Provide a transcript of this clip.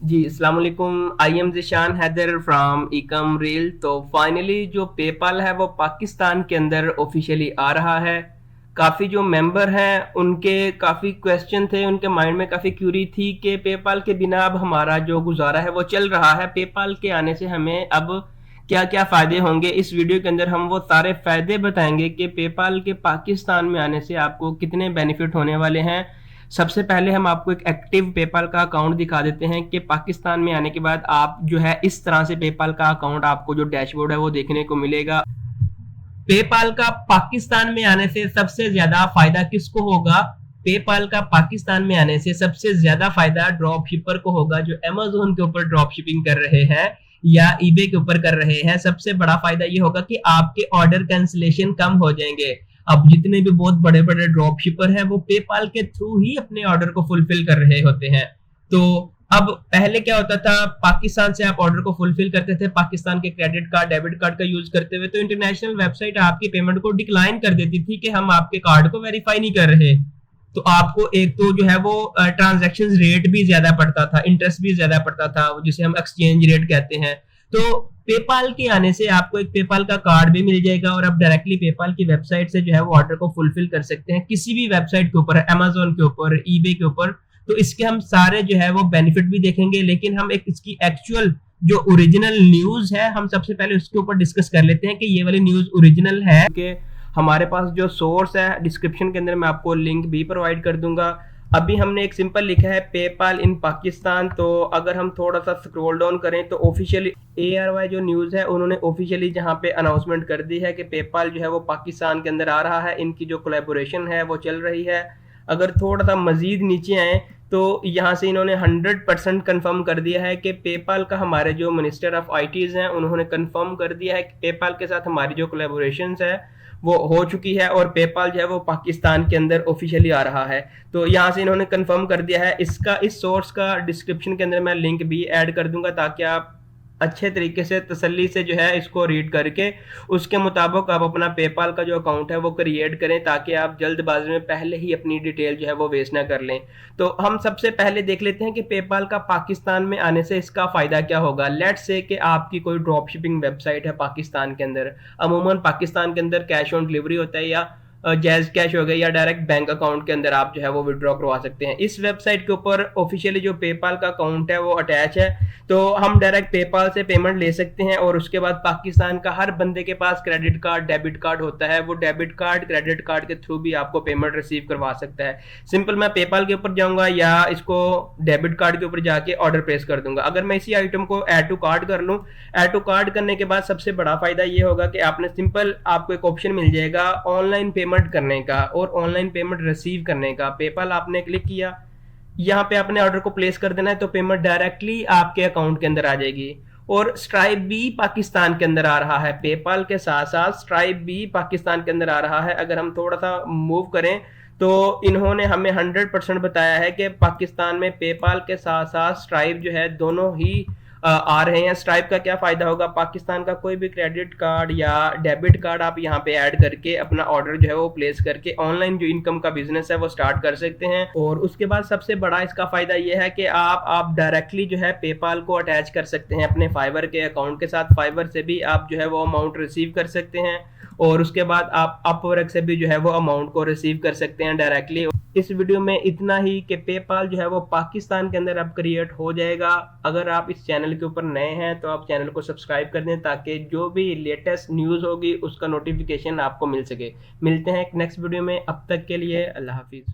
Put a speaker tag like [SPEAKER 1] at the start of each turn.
[SPEAKER 1] जी, अस्सलाम वालेकुम। I am Zishan Haider from ecom reel. तो फाइनली जो पेपाल है वो पाकिस्तान के अंदर ऑफिशियली आ रहा है। काफ़ी जो मेंबर हैं उनके काफ़ी क्वेश्चन थे, उनके माइंड में काफ़ी क्यूरी थी कि पेपाल के बिना अब हमारा जो गुजारा है वो चल रहा है, पेपाल के आने से हमें अब क्या क्या फ़ायदे होंगे। इस वीडियो के अंदर हम वो सारे फ़ायदे बताएंगे कि पेपाल के पाकिस्तान में आने से आपको कितने बेनिफिट होने वाले हैं। सबसे पहले हम आपको एक एक्टिव पेपाल का अकाउंट दिखा देते हैं कि पाकिस्तान में आने के बाद आप जो है इस तरह से पेपाल का अकाउंट, आपको जो डैशबोर्ड है वो देखने को मिलेगा। पेपाल का पाकिस्तान में आने से सबसे ज्यादा फायदा किसको होगा? पेपाल का पाकिस्तान में आने से सबसे ज्यादा फायदा ड्रॉप शिपर को होगा, जो अमेजोन के ऊपर ड्रॉप शिपिंग कर रहे हैं या ईबे के ऊपर कर रहे हैं। सबसे बड़ा फायदा ये होगा कि आपके ऑर्डर कैंसिलेशन कम हो जाएंगे। अब जितने भी बहुत बड़े बड़े ड्रॉप शिपर हैं वो पेपाल के थ्रू ही अपने ऑर्डर को फुलफिल कर रहे होते हैं। तो अब पहले क्या होता था, पाकिस्तान से आप ऑर्डर को फुलफिल करते थे पाकिस्तान के क्रेडिट कार्ड डेबिट कार्ड का यूज करते हुए, तो इंटरनेशनल वेबसाइट आपकी पेमेंट को डिक्लाइन कर देती थी कि हम आपके कार्ड को वेरीफाई नहीं कर रहे। तो आपको एक तो जो है वो ट्रांजैक्शन रेट भी ज्यादा पड़ता था, इंटरेस्ट भी ज्यादा पड़ता था, जिसे हम एक्सचेंज रेट कहते हैं। तो पेपाल के आने से आपको एक पेपाल का कार्ड भी मिल जाएगा और आप डायरेक्टली पेपाल की वेबसाइट से जो है वो ऑर्डर को फुलफिल कर सकते हैं किसी भी वेबसाइट के ऊपर, अमेजोन के ऊपर, ईबे के ऊपर। तो इसके हम सारे जो है वो बेनिफिट भी देखेंगे, लेकिन हम एक इसकी एक्चुअल जो ओरिजिनल न्यूज है हम सबसे पहले उसके ऊपर डिस्कस कर लेते हैं कि ये वाली न्यूज ओरिजिनल है कि हमारे पास जो सोर्स है डिस्क्रिप्शन के अंदर मैं आपको लिंक भी प्रोवाइड कर दूंगा। अभी हमने एक सिंपल लिखा है पेपाल इन पाकिस्तान। तो अगर हम थोड़ा सा स्क्रॉल डाउन करें तो ऑफिशियली ARY जो न्यूज़ है उन्होंने ऑफिशियली जहां पे अनाउंसमेंट कर दी है कि पेपाल जो है वो पाकिस्तान के अंदर आ रहा है, इनकी जो कोलैबोरेशन है वो चल रही है। अगर थोड़ा सा मजीद नीचे आए तो यहाँ से इन्होंने 100% कंफर्म कर दिया है कि पेपाल का, हमारे जो मिनिस्टर ऑफ आईटीज हैं उन्होंने कंफर्म कर दिया है कि पेपाल के साथ हमारी जो कोलैबोरेशंस है वो हो चुकी है और पेपाल जो है वो पाकिस्तान के अंदर ऑफिशियली आ रहा है। तो यहाँ से इन्होंने कंफर्म कर दिया है। इसका, इस सोर्स का डिस्क्रिप्शन के अंदर मैं लिंक भी ऐड कर दूंगा ताकि आप अच्छे तरीके से तसल्ली से जो है इसको रीड करके उसके मुताबिक आप अपना पेपाल का जो अकाउंट है वो क्रिएट करें, ताकि आप जल्दबाजी में पहले ही अपनी डिटेल जो है वो वेस्ट ना कर लें। तो हम सबसे पहले देख लेते हैं कि पेपाल का पाकिस्तान में आने से इसका फायदा क्या होगा। लेट्स से कि आपकी कोई ड्रॉप शिपिंग वेबसाइट है पाकिस्तान के अंदर। अमूमन पाकिस्तान के अंदर कैश ऑन डिलीवरी होता है, या जैज कैश हो गया, या डायरेक्ट बैंक अकाउंट के अंदर आप जो है वो विड्रॉ करवा सकते हैं। इस वेबसाइट के ऊपर ऑफिशियली जो पेपाल का अकाउंट है वो अटैच है, तो हम डायरेक्ट पेपाल से पेमेंट ले सकते हैं। और उसके बाद पाकिस्तान का हर बंदे के पास क्रेडिट कार्ड डेबिट कार्ड होता है, वो डेबिट कार्ड क्रेडिट कार्ड के थ्रू भी आपको पेमेंट रिसीव करवा सकता है। सिंपल मैं पेपाल के ऊपर जाऊंगा या इसको डेबिट कार्ड के ऊपर जाके ऑर्डर प्लेस कर दूंगा। अगर मैं इसी आइटम को ऐड टू कार्ड कर लूँ, ऐड टू कार्ड करने के बाद सबसे बड़ा फायदा ये होगा कि आपने सिंपल, आपको एक ऑप्शन मिल जाएगा ऑनलाइन पेमेंट करने का और ऑनलाइन पेमेंट रिसीव करने का। पेपाल आपने क्लिक किया, यहाँ पे आपने ऑर्डर को प्लेस कर देना है, तो पेमेंट डायरेक्टली आपके अकाउंट के अंदर आ जाएगी। और स्ट्राइप भी पाकिस्तान के अंदर आ रहा है, पेपाल के साथ साथ स्ट्राइप भी पाकिस्तान के अंदर आ रहा है। अगर हम थोड़ा सा मूव करें तो इन्होंने हमें 100% बताया है कि पाकिस्तान में पेपाल के साथ साथ स्ट्राइप जो है दोनों ही आ रहे हैं। स्ट्राइप का क्या फायदा होगा, पाकिस्तान का कोई भी क्रेडिट कार्ड या डेबिट कार्ड आप यहाँ पे ऐड करके अपना ऑर्डर जो है वो प्लेस करके ऑनलाइन जो इनकम का बिजनेस है वो स्टार्ट कर सकते हैं। और उसके बाद सबसे बड़ा इसका फायदा ये है कि आप डायरेक्टली जो है पेपाल को अटैच कर सकते हैं अपने फाइवर के अकाउंट के साथ। फाइवर से भी आप जो है वो अमाउंट रिसीव कर सकते हैं और उसके बाद आप अपवर्क से भी जो है वो अमाउंट को रिसीव कर सकते हैं डायरेक्टली। इस वीडियो में इतना ही कि पेपाल जो है वो पाकिस्तान के अंदर अब क्रिएट हो जाएगा। अगर आप इस चैनल के ऊपर नए हैं तो आप चैनल को सब्सक्राइब कर दें ताकि जो भी लेटेस्ट न्यूज़ होगी उसका नोटिफिकेशन आपको मिल सके। मिलते हैं एक नेक्स्ट वीडियो में, अब तक के लिए अल्लाह हाफिज़।